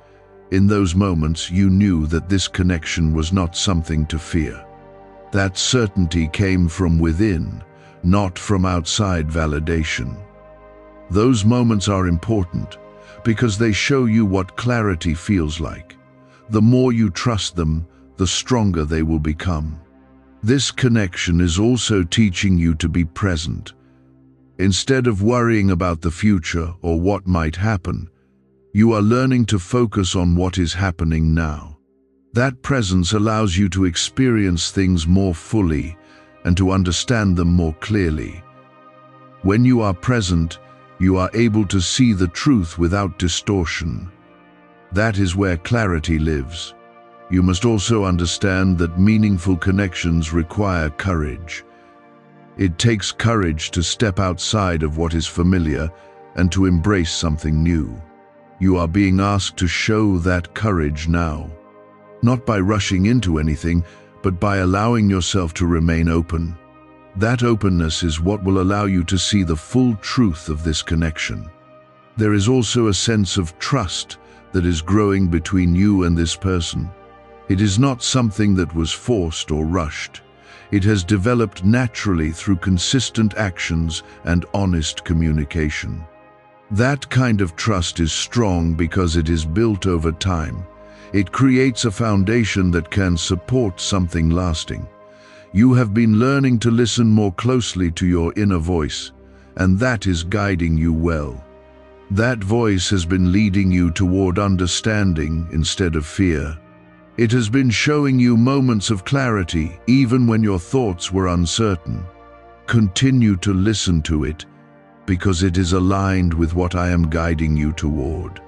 In those moments, you knew that this connection was not something to fear. That certainty came from within, not from outside validation. Those moments are important because they show you what clarity feels like. The more you trust them, the stronger they will become. This connection is also teaching you to be present. Instead of worrying about the future or what might happen, you are learning to focus on what is happening now. That presence allows you to experience things more fully and to understand them more clearly. When you are present, you are able to see the truth without distortion. That is where clarity lives. You must also understand that meaningful connections require courage. It takes courage to step outside of what is familiar and to embrace something new. You are being asked to show that courage now. Not by rushing into anything, but by allowing yourself to remain open. That openness is what will allow you to see the full truth of this connection. There is also a sense of trust that is growing between you and this person. It is not something that was forced or rushed. It has developed naturally through consistent actions and honest communication. That kind of trust is strong because it is built over time. It creates a foundation that can support something lasting. You have been learning to listen more closely to your inner voice, and that is guiding you well. That voice has been leading you toward understanding instead of fear. It has been showing you moments of clarity even when your thoughts were uncertain. Continue to listen to it because it is aligned with what I am guiding you toward.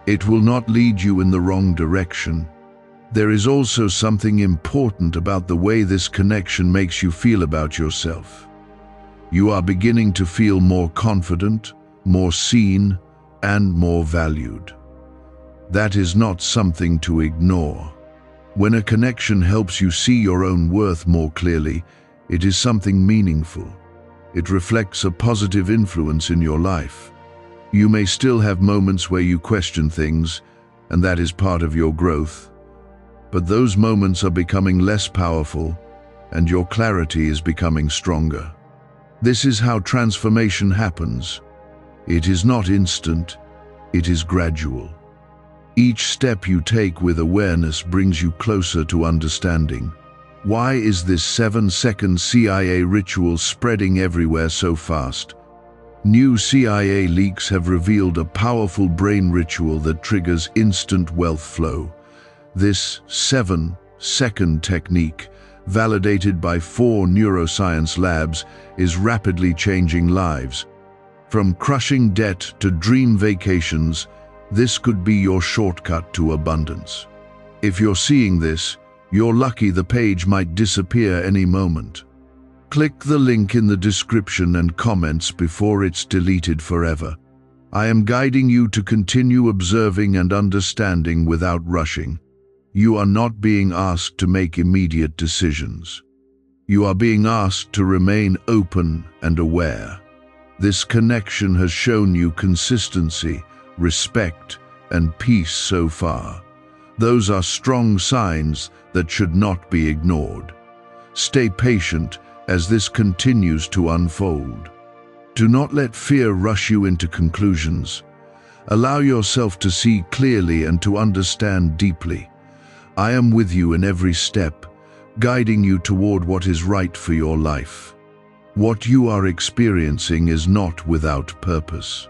It will not lead you in the wrong direction. There is also something important about the way this connection makes you feel about yourself. You are beginning to feel more confident, more seen, and more valued. That is not something to ignore. When a connection helps you see your own worth more clearly, it is something meaningful. It reflects a positive influence in your life. You may still have moments where you question things, and that is part of your growth. But those moments are becoming less powerful, and your clarity is becoming stronger. This is how transformation happens. It is not instant, it is gradual. Each step you take with awareness brings you closer to understanding. Why is this 7-second CIA ritual spreading everywhere so fast? New CIA leaks have revealed a powerful brain ritual that triggers instant wealth flow. This 7-second technique, validated by 4 neuroscience labs, is rapidly changing lives. From crushing debt to dream vacations, this could be your shortcut to abundance. If you're seeing this, you're lucky. The page might disappear any moment. Click the link in the description and comments before it's deleted forever. I am guiding you to continue observing and understanding without rushing. You are not being asked to make immediate decisions. You are being asked to remain open and aware. This connection has shown you consistency, respect, and peace so far. Those are strong signs that should not be ignored. Stay patient as this continues to unfold. Do not let fear rush you into conclusions. Allow yourself to see clearly and to understand deeply. I am with you in every step, guiding you toward what is right for your life. What you are experiencing is not without purpose.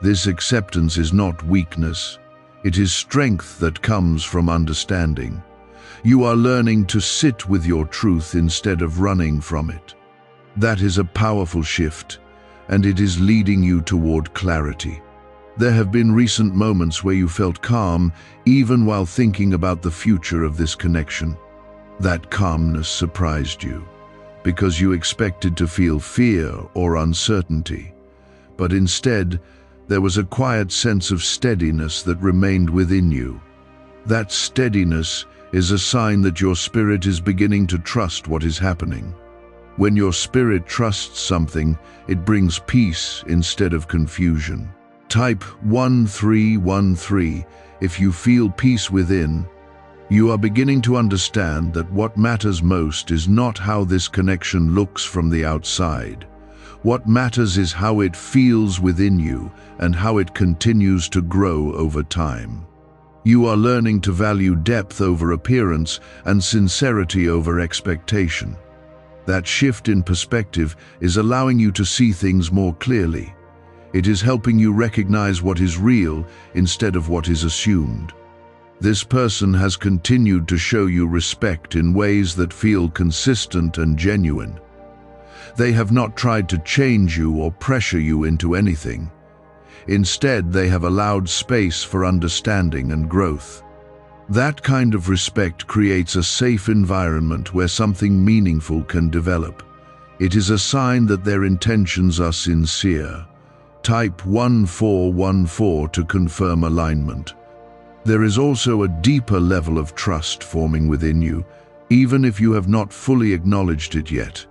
This acceptance is not weakness. It is strength that comes from understanding. You are learning to sit with your truth instead of running from it. That is a powerful shift, and it is leading you toward clarity. There have been recent moments where you felt calm, even while thinking about the future of this connection. That calmness surprised you, because you expected to feel fear or uncertainty. But instead, there was a quiet sense of steadiness that remained within you. That steadiness is a sign that your spirit is beginning to trust what is happening. When your spirit trusts something, it brings peace instead of confusion. Type 1313 if you feel peace within. You are beginning to understand that what matters most is not how this connection looks from the outside. What matters is how it feels within you and how it continues to grow over time. You are learning to value depth over appearance and sincerity over expectation. That shift in perspective is allowing you to see things more clearly. It is helping you recognize what is real instead of what is assumed. This person has continued to show you respect in ways that feel consistent and genuine. They have not tried to change you or pressure you into anything. Instead, they have allowed space for understanding and growth. That kind of respect creates a safe environment where something meaningful can develop. It is a sign that their intentions are sincere. Type 1414 to confirm alignment. There is also a deeper level of trust forming within you, even if you have not fully acknowledged it yet.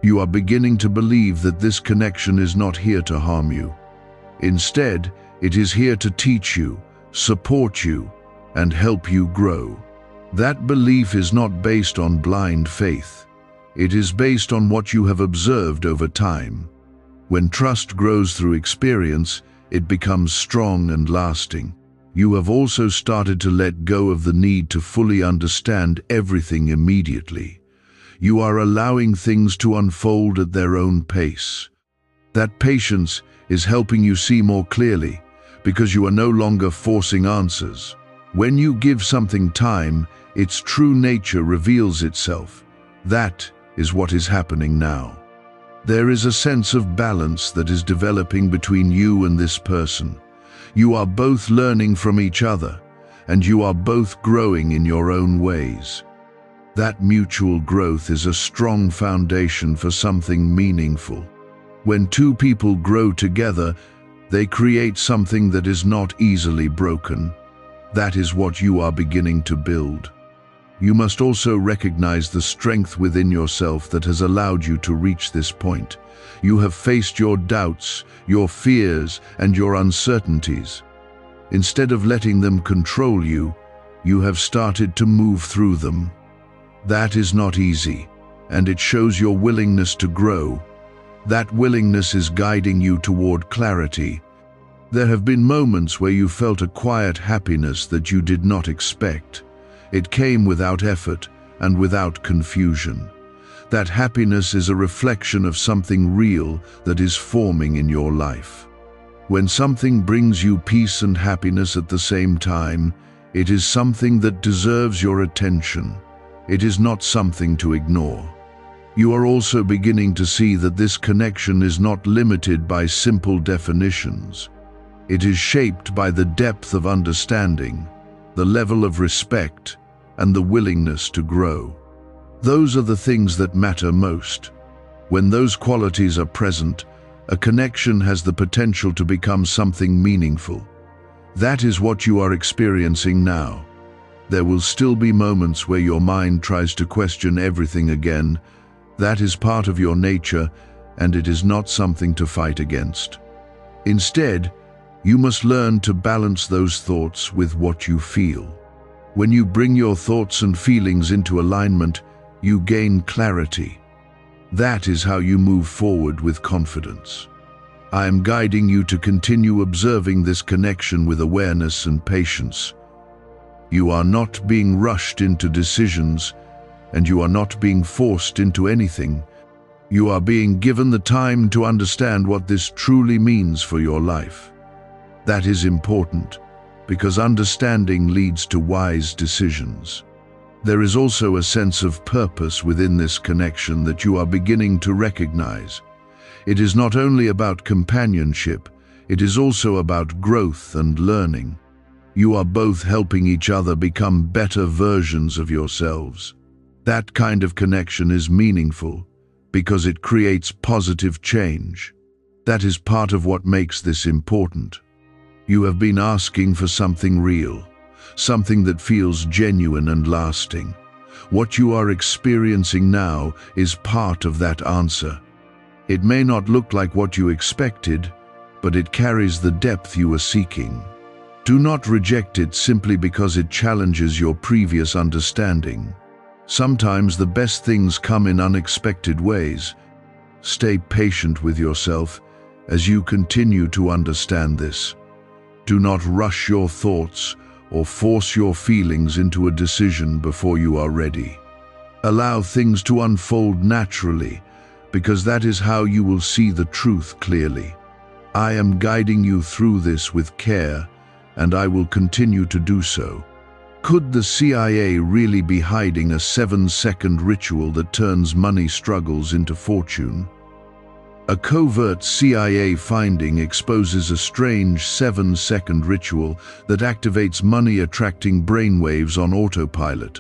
You are beginning to believe that this connection is not here to harm you. Instead, it is here to teach you, support you, and help you grow. That belief is not based on blind faith. It is based on what you have observed over time. When trust grows through experience, it becomes strong and lasting. You have also started to let go of the need to fully understand everything immediately. You are allowing things to unfold at their own pace. That patience is helping you see more clearly because you are no longer forcing answers. When you give something time, its true nature reveals itself. That is what is happening now. There is a sense of balance that is developing between you and this person. You are both learning from each other, and you are both growing in your own ways. That mutual growth is a strong foundation for something meaningful. When two people grow together, they create something that is not easily broken. That is what you are beginning to build. You must also recognize the strength within yourself that has allowed you to reach this point. You have faced your doubts, your fears, and your uncertainties. Instead of letting them control you, you have started to move through them. That is not easy, and it shows your willingness to grow. That willingness is guiding you toward clarity. There have been moments where you felt a quiet happiness that you did not expect. It came without effort and without confusion. That happiness is a reflection of something real that is forming in your life. When something brings you peace and happiness at the same time, it is something that deserves your attention. It is not something to ignore. You are also beginning to see that this connection is not limited by simple definitions. It is shaped by the depth of understanding, the level of respect, and the willingness to grow. Those are the things that matter most. When those qualities are present, a connection has the potential to become something meaningful. That is what you are experiencing now. There will still be moments where your mind tries to question everything again. That is part of your nature, and it is not something to fight against. Instead, you must learn to balance those thoughts with what you feel. When you bring your thoughts and feelings into alignment, you gain clarity. That is how you move forward with confidence. I am guiding you to continue observing this connection with awareness and patience. You are not being rushed into decisions, and you are not being forced into anything. You are being given the time to understand what this truly means for your life. That is important, because understanding leads to wise decisions. There is also a sense of purpose within this connection that you are beginning to recognize. It is not only about companionship, it is also about growth and learning. You are both helping each other become better versions of yourselves. That kind of connection is meaningful because it creates positive change. That is part of what makes this important. You have been asking for something real, something that feels genuine and lasting. What you are experiencing now is part of that answer. It may not look like what you expected, but it carries the depth you are seeking. Do not reject it simply because it challenges your previous understanding. Sometimes the best things come in unexpected ways. Stay patient with yourself as you continue to understand this. Do not rush your thoughts or force your feelings into a decision before you are ready. Allow things to unfold naturally, because that is how you will see the truth clearly. I am guiding you through this with care, and I will continue to do so. Could the CIA really be hiding a 7-second ritual that turns money struggles into fortune? A covert CIA finding exposes a strange 7-second ritual that activates money-attracting brainwaves on autopilot.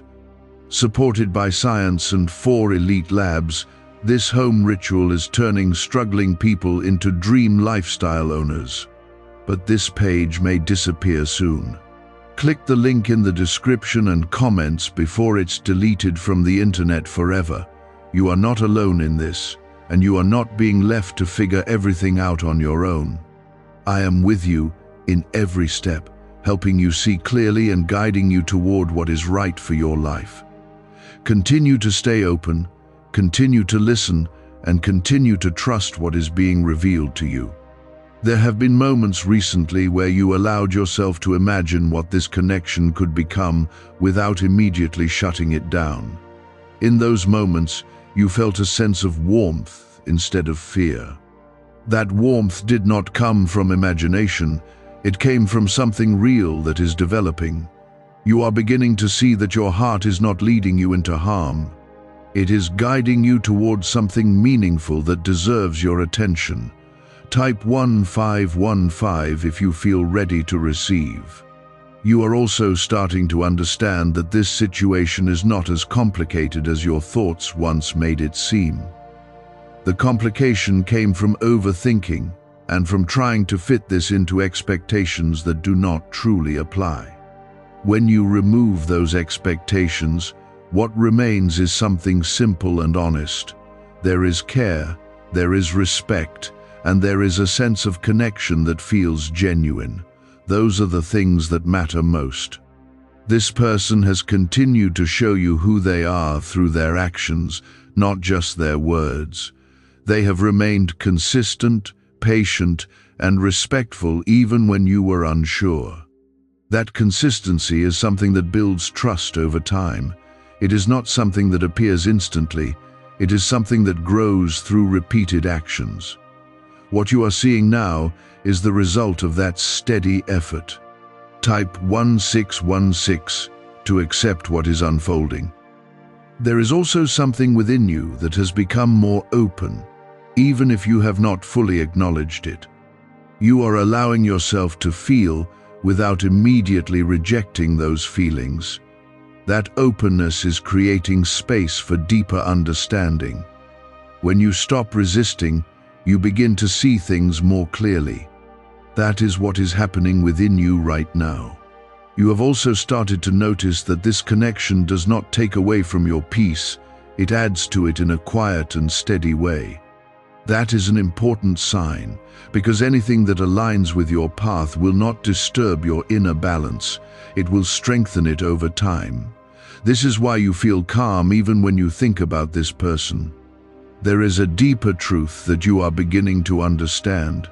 Supported by science and 4 elite labs, this home ritual is turning struggling people into dream lifestyle owners. But this page may disappear soon. Click the link in the description and comments before it's deleted from the internet forever. You are not alone in this, and you are not being left to figure everything out on your own. I am with you in every step, helping you see clearly and guiding you toward what is right for your life. Continue to stay open, continue to listen, and continue to trust what is being revealed to you. There have been moments recently where you allowed yourself to imagine what this connection could become without immediately shutting it down. In those moments, you felt a sense of warmth instead of fear. That warmth did not come from imagination, it came from something real that is developing. You are beginning to see that your heart is not leading you into harm. It is guiding you towards something meaningful that deserves your attention. Type 1515 if you feel ready to receive. You are also starting to understand that this situation is not as complicated as your thoughts once made it seem. The complication came from overthinking and from trying to fit this into expectations that do not truly apply. When you remove those expectations, what remains is something simple and honest. There is care, there is respect, and there is a sense of connection that feels genuine. Those are the things that matter most. This person has continued to show you who they are through their actions, not just their words. They have remained consistent, patient, and respectful even when you were unsure. That consistency is something that builds trust over time. It is not something that appears instantly. It is something that grows through repeated actions. What you are seeing now is the result of that steady effort. Type 1616 to accept what is unfolding. There is also something within you that has become more open, even if you have not fully acknowledged it. You are allowing yourself to feel without immediately rejecting those feelings. That openness is creating space for deeper understanding. When you stop resisting, you begin to see things more clearly. That is what is happening within you right now. You have also started to notice that this connection does not take away from your peace, it adds to it in a quiet and steady way. That is an important sign, because anything that aligns with your path will not disturb your inner balance, it will strengthen it over time. This is why you feel calm even when you think about this person. There is a deeper truth that you are beginning to understand,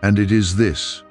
and it is this: